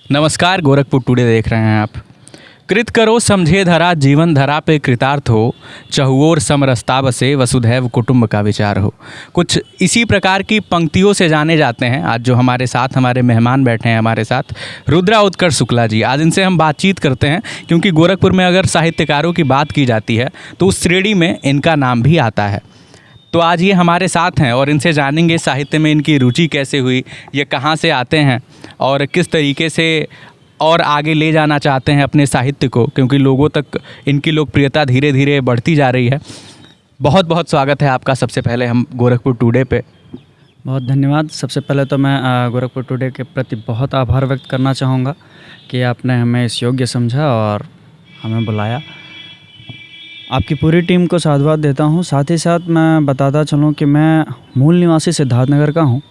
नमस्कार, गोरखपुर टुडे देख रहे हैं आप। कृत करो समझे धरा, जीवन धरा पे कृतार्थ हो, चहुओर समरसता बसे, वसुधैव कुटुंब का विचार हो। कुछ इसी प्रकार की पंक्तियों से जाने जाते हैं आज जो हमारे साथ हमारे मेहमान बैठे हैं हमारे साथ, रुद्रा उत्कर्ष शुक्ला जी। आज इनसे हम बातचीत करते हैं क्योंकि गोरखपुर में अगर साहित्यकारों की बात की जाती है तो उस श्रेणी में इनका नाम भी आता है। तो आज ये हमारे साथ हैं और इनसे जानेंगे साहित्य में इनकी रुचि कैसे हुई, ये कहाँ से आते हैं और किस तरीके से और आगे ले जाना चाहते हैं अपने साहित्य को, क्योंकि लोगों तक इनकी लोकप्रियता धीरे धीरे बढ़ती जा रही है। बहुत बहुत स्वागत है आपका सबसे पहले हम गोरखपुर टुडे पे। बहुत धन्यवाद। सबसे पहले तो मैं गोरखपुर टुडे के प्रति बहुत आभार व्यक्त करना चाहूँगा कि आपने हमें इस योग्य समझा और हमें बुलाया। आपकी पूरी टीम को साधुवाद देता हूँ। साथ ही साथ मैं बताता चलूँ कि मैं मूल निवासी सिद्धार्थनगर का हूँ।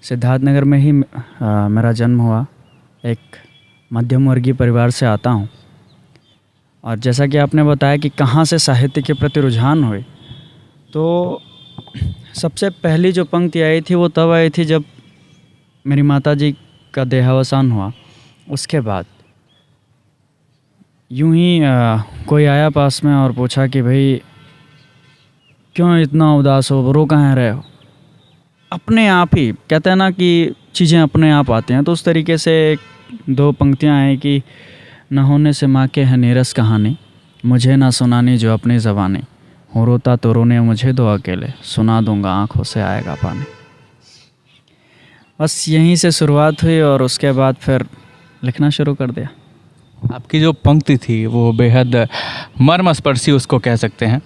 सिद्धार्थनगर में ही मेरा जन्म हुआ। एक मध्यम वर्गीय परिवार से आता हूँ। और जैसा कि आपने बताया कि कहाँ से साहित्य के प्रति रुझान हुए, तो सबसे पहली जो पंक्ति आई थी वो तब आई थी जब मेरी माताजी का देहावसान हुआ। उसके बाद यूं ही कोई आया पास में और पूछा कि भाई क्यों इतना उदास हो, रो कहाँ रहे हो। अपने आप ही कहते हैं ना कि चीज़ें अपने आप आती हैं, तो उस तरीके से दो पंक्तियां हैं कि न होने से माँ के है नीरस कहानी, मुझे ना सुनानी जो अपनी ज़बानी, हो रोता तो रोने मुझे दो अकेले, सुना दूंगा आँखों से आएगा पानी। बस यहीं से शुरुआत हुई और उसके बाद फिर लिखना शुरू कर दिया। आपकी जो पंक्ति थी वो बेहद मर्मस्पर्शी उसको कह सकते हैं।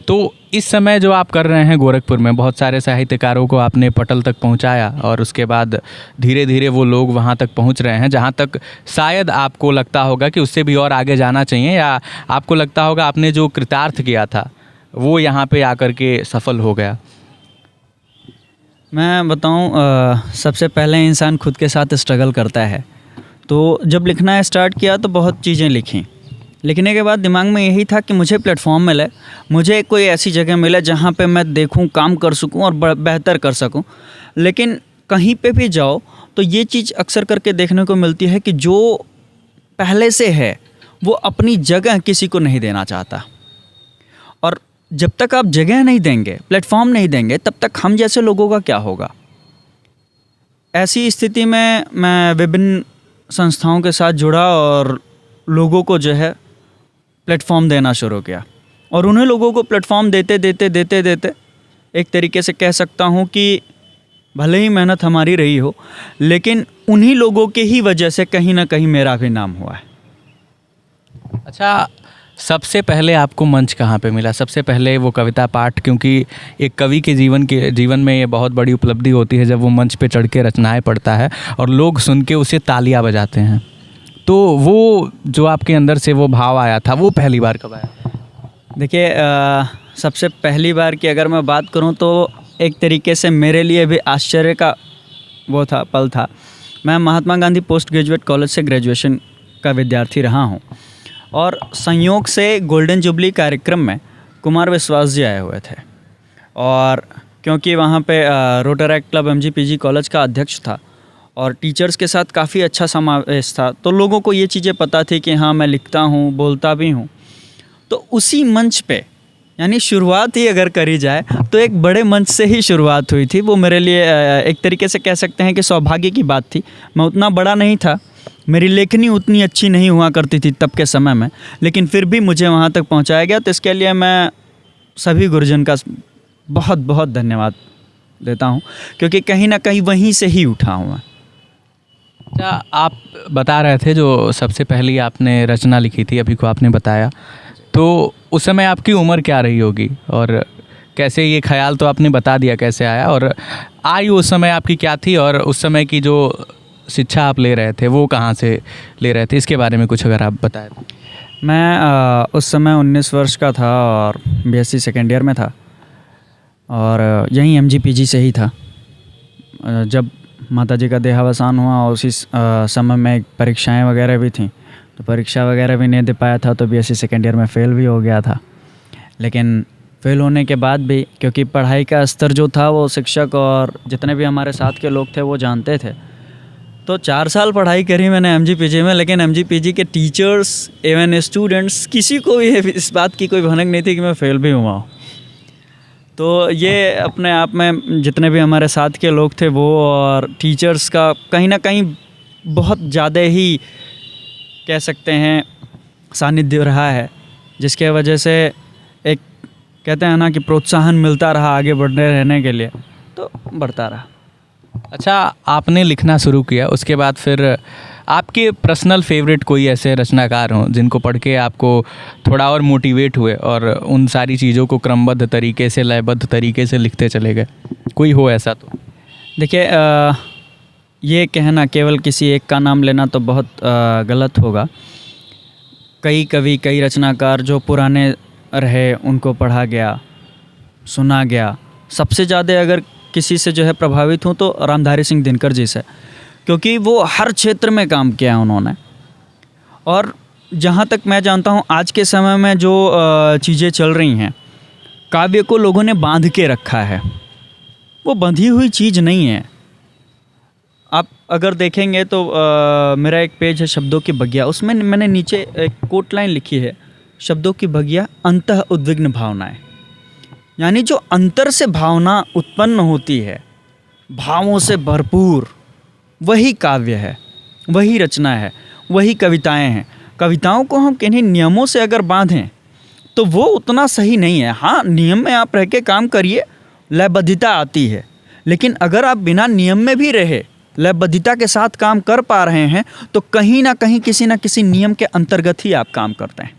तो इस समय जो आप कर रहे हैं गोरखपुर में, बहुत सारे साहित्यकारों को आपने पटल तक पहुंचाया और उसके बाद धीरे धीरे वो लोग वहां तक पहुंच रहे हैं जहां तक शायद आपको लगता होगा कि उससे भी और आगे जाना चाहिए, या आपको लगता होगा आपने जो कृतार्थ किया था वो यहाँ पे आकर के सफल हो गया। मैं बताऊं, सबसे पहले इंसान खुद के साथ स्ट्रगल करता है। तो जब लिखना स्टार्ट किया तो बहुत चीज़ें लिखी। लिखने के बाद दिमाग में यही था कि मुझे प्लेटफॉर्म मिले, मुझे कोई ऐसी जगह मिले जहाँ पे मैं देखूँ, काम कर सकूँ और बेहतर कर सकूँ। लेकिन कहीं पे भी जाओ तो ये चीज़ अक्सर करके देखने को मिलती है कि जो पहले से है वो अपनी जगह किसी को नहीं देना चाहता। और जब तक आप जगह नहीं देंगे, प्लेटफॉर्म नहीं देंगे, तब तक हम जैसे लोगों का क्या होगा। ऐसी स्थिति में मैं विभिन्न संस्थाओं के साथ जुड़ा और लोगों को जो है प्लेटफॉर्म देना शुरू किया। और उन्हें लोगों को प्लेटफॉर्म देते देते एक तरीके से कह सकता हूँ कि भले ही मेहनत हमारी रही हो, लेकिन उन्हीं लोगों के ही वजह से कहीं ना कहीं मेरा भी नाम हुआ है। अच्छा, सबसे पहले आपको मंच कहाँ पे मिला? सबसे पहले वो कविता पाठ, क्योंकि एक कवि के जीवन में ये बहुत बड़ी उपलब्धि होती है जब वो मंच पे चढ़ के रचनाएं पढ़ता है और लोग सुन के उसे तालियां बजाते हैं। तो वो जो आपके अंदर से वो भाव आया था वो पहली बार कब आया? देखिए, सबसे पहली बार की अगर मैं बात करूं तो एक तरीके से मेरे लिए भी आश्चर्य का वो था, पल था। मैं Mahatma Gandhi post graduate college से ग्रेजुएशन का विद्यार्थी रहा हूं और संयोग से गोल्डन जुबली कार्यक्रम में कुमार विश्वास जी आए हुए थे। और क्योंकि वहाँ पे रोटरैक्ट क्लब MGPG कॉलेज का अध्यक्ष था और टीचर्स के साथ काफ़ी अच्छा समावेश था, तो लोगों को ये चीज़ें पता थी कि हाँ मैं लिखता हूँ, बोलता भी हूँ। तो उसी मंच पे, यानी शुरुआत ही अगर करी जाए तो एक बड़े मंच से ही शुरुआत हुई थी। वो मेरे लिए एक तरीके से कह सकते हैं कि सौभाग्य की बात थी। मैं उतना बड़ा नहीं था, मेरी लेखनी उतनी अच्छी नहीं हुआ करती थी तब के समय में, लेकिन फिर भी मुझे वहाँ तक पहुँचाया गया। तो इसके लिए मैं सभी गुरुजन का बहुत बहुत धन्यवाद देता हूँ, क्योंकि कहीं ना कहीं वहीं से ही उठा हूँ मैं। अच्छा, आप बता रहे थे जो सबसे पहली आपने रचना लिखी थी, अभी को आपने बताया, तो उस समय आपकी उम्र क्या रही होगी और कैसे ये ख्याल तो आपने बता दिया कैसे आया, और आयु उस समय आपकी क्या थी और उस समय की जो शिक्षा आप ले रहे थे वो कहाँ से ले रहे थे, इसके बारे में कुछ अगर आप बताएं तो। मैं उस समय 19 वर्ष का था और BSc सेकेंड ईयर में था और यहीं MGPG से ही था। जब माताजी का देहावसान हुआ और उसी समय में परीक्षाएं वगैरह भी थीं, तो परीक्षा वगैरह भी नहीं दे पाया था, तो BSc सेकेंड ईयर में फ़ेल भी हो गया था। लेकिन फ़ेल होने के बाद भी, क्योंकि पढ़ाई का स्तर जो था वो शिक्षक और जितने भी हमारे साथ के लोग थे वो जानते थे, तो 4 साल पढ़ाई करी मैंने एमजीपीजी में, लेकिन एमजीपीजी के टीचर्स एवं स्टूडेंट्स किसी को भी इस बात की कोई भनक नहीं थी कि मैं फेल भी हुआ हूँ। तो ये अपने आप में जितने भी हमारे साथ के लोग थे वो और टीचर्स का कहीं ना कहीं बहुत ज़्यादा ही कह सकते हैं सानिध्य रहा है, जिसके वजह से एक कहते हैं ना कि प्रोत्साहन मिलता रहा आगे बढ़ने रहने के लिए, तो बढ़ता रहा। अच्छा, आपने लिखना शुरू किया, उसके बाद फिर आपके पर्सनल फेवरेट कोई ऐसे रचनाकार हों जिनको पढ़ के आपको थोड़ा और मोटिवेट हुए और उन सारी चीज़ों को क्रमबद्ध तरीके से, लयबद्ध तरीके से लिखते चले गए, कोई हो ऐसा? तो देखिए, ये कहना केवल किसी एक का नाम लेना तो बहुत गलत होगा। कई कवि, कई रचनाकार जो पुराने रहे उनको पढ़ा गया, सुना गया। सबसे ज़्यादा अगर किसी से जो है प्रभावित हूँ तो रामधारी सिंह दिनकर जी से, क्योंकि वो हर क्षेत्र में काम किया उन्होंने। और जहाँ तक मैं जानता हूँ आज के समय में जो चीज़ें चल रही हैं, काव्य को लोगों ने बांध के रखा है, वो बंधी हुई चीज़ नहीं है। आप अगर देखेंगे तो मेरा एक पेज है शब्दों की बगिया, उसमें मैंने नीचे एक कोट लाइन लिखी है, शब्दों की बगिया अंतः उद्विग्न भावनाएं। यानी जो अंतर से भावना उत्पन्न होती है, भावों से भरपूर, वही काव्य है, वही रचना है, वही कविताएं हैं। कविताओं को हम किन्हीं नियमों से अगर बांधें तो वो उतना सही नहीं है। हाँ, नियम में आप रह के काम करिए, लयबद्धता आती है, लेकिन अगर आप बिना नियम में भी रहे, लयबद्धता के साथ काम कर पा रहे हैं, तो कहीं ना कहीं किसी न किसी नियम के अंतर्गत ही आप काम करते हैं।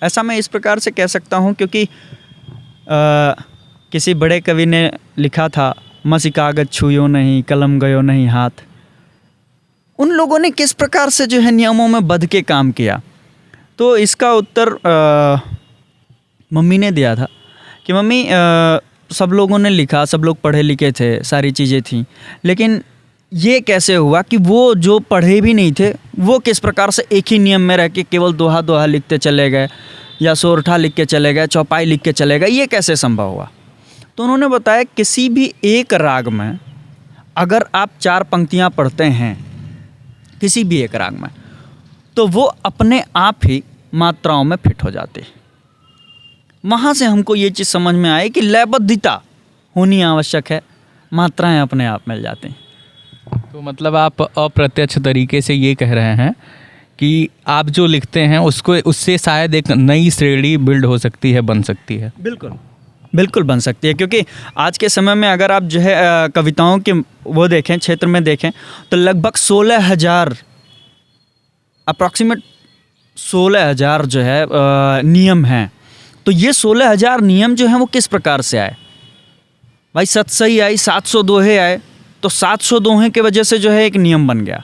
ऐसा मैं इस प्रकार से कह सकता हूँ, क्योंकि किसी बड़े कवि ने लिखा था, मसी कागज छुयो नहीं, कलम गयो नहीं हाथ। उन लोगों ने किस प्रकार से जो है नियमों में बंध के काम किया। तो इसका उत्तर मम्मी ने दिया था कि मम्मी, सब लोगों ने लिखा, सब लोग पढ़े लिखे थे, सारी चीज़ें थीं, लेकिन ये कैसे हुआ कि वो जो पढ़े भी नहीं थे वो किस प्रकार से एक ही नियम में रह के केवल दोहा दोहा लिखते चले गए, या सोरठा लिख के चले गए, चौपाई लिख के चले गए, ये कैसे संभव हुआ। तो उन्होंने बताया किसी भी एक राग में अगर आप 4 पंक्तियाँ पढ़ते हैं, किसी भी एक राग में, तो वो अपने आप ही मात्राओं में फिट हो जाती है। वहाँ से हमको ये चीज़ समझ में आई कि लयबद्धता होनी आवश्यक है, मात्राएं अपने आप मिल जाती हैं। तो मतलब आप अप्रत्यक्ष तरीके से ये कह रहे हैं कि आप जो लिखते हैं उसको, उससे शायद एक नई श्रेणी बिल्ड हो सकती है, बन सकती है। बिल्कुल बिल्कुल बन सकती है, क्योंकि आज के समय में अगर आप जो है कविताओं के वो देखें, क्षेत्र में देखें, तो लगभग 16,000 अप्रॉक्सीमेट 16,000 जो है नियम हैं। तो ये 16,000 नियम जो हैं वो किस प्रकार से आए भाई? सतसई आई, 700 दोहे आए, तो 700 दोहे के वजह से जो है एक नियम बन गया।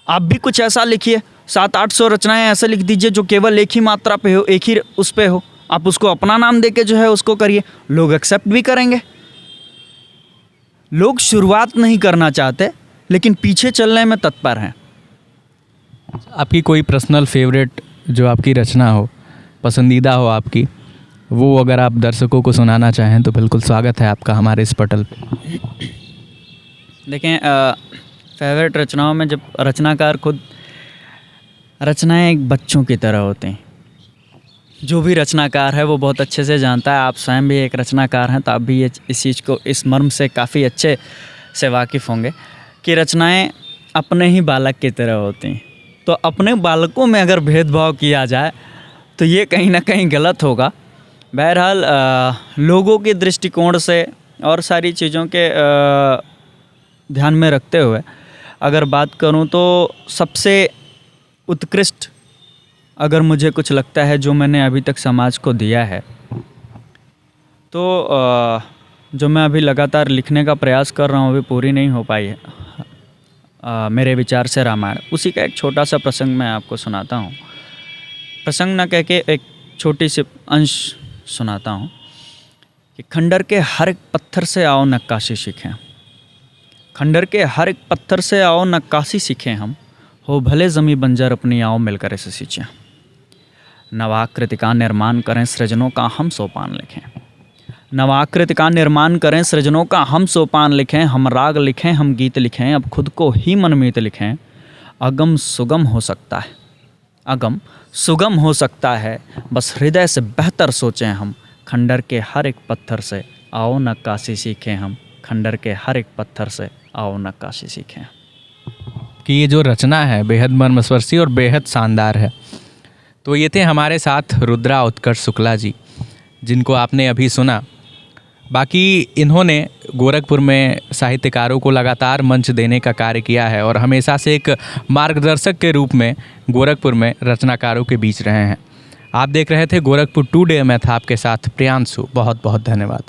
आप भी कुछ ऐसा लिखिए, 700-800 रचनाएं ऐसे लिख दीजिए जो केवल एक ही मात्रा पे हो, एक ही उस पे हो, आप उसको अपना नाम देके जो है उसको करिए, लोग एक्सेप्ट भी करेंगे। लोग शुरुआत नहीं करना चाहते, लेकिन पीछे चलने में तत्पर हैं। आपकी कोई पर्सनल फेवरेट जो आपकी रचना हो, पसंदीदा हो आपकी, वो अगर आप दर्शकों को सुनाना चाहें तो बिल्कुल स्वागत है आपका हमारे इस पटल पे। देखें, फेवरेट रचनाओं में जब रचनाकार खुद, रचनाएं एक बच्चों की तरह होती हैं। जो भी रचनाकार है वो बहुत अच्छे से जानता है, आप स्वयं भी एक रचनाकार हैं, तो आप भी इस चीज़ को, इस मर्म से काफ़ी अच्छे से वाकिफ़ होंगे कि रचनाएं अपने ही बालक की तरह होती हैं। तो अपने बालकों में अगर भेदभाव किया जाए तो ये कहीं ना कहीं गलत होगा। बहरहाल लोगों के दृष्टिकोण से और सारी चीज़ों के ध्यान में रखते हुए अगर बात करूं तो सबसे उत्कृष्ट अगर मुझे कुछ लगता है जो मैंने अभी तक समाज को दिया है, तो जो मैं अभी लगातार लिखने का प्रयास कर रहा हूँ अभी पूरी नहीं हो पाई है, मेरे विचार से रामायण। उसी का एक छोटा सा प्रसंग मैं आपको सुनाता हूँ। प्रसंग ना कह के एक छोटी सी अंश सुनाता हूँ कि खंडर के हर एक पत्थर से आओ नक्काशी सीखें, खंडर के हर एक पत्थर से आओ नक्काशी सीखें हम, हो भले ज़मी बंजर अपनी आओ मिलकर इसे सींचें। नवाकृति का निर्माण करें, सृजनों का हम सोपान लिखें। नवाकृति का निर्माण करें, सृजनों का हम सोपान लिखें, हम राग लिखें, हम गीत लिखें, अब खुद को ही मनमीत लिखें। अगम सुगम हो सकता है, अगम सुगम हो सकता है, बस हृदय से बेहतर सोचें हम। खंडर के हर एक पत्थर से आओ नक्काशी सीखें हम, खंडर के हर एक पत्थर से आओ नक्काशी सीखें। कि ये जो रचना है बेहद मर्मस्पर्शी और बेहद शानदार है। तो ये थे हमारे साथ रुद्रा उत्कर्ष शुक्ला जी, जिनको आपने अभी सुना। बाकी इन्होंने गोरखपुर में साहित्यकारों को लगातार मंच देने का कार्य किया है और हमेशा से एक मार्गदर्शक के रूप में गोरखपुर में रचनाकारों के बीच रहे हैं। आप देख रहे थे गोरखपुर टुडे, मैं था आपके साथ प्रियांशु। बहुत बहुत धन्यवाद।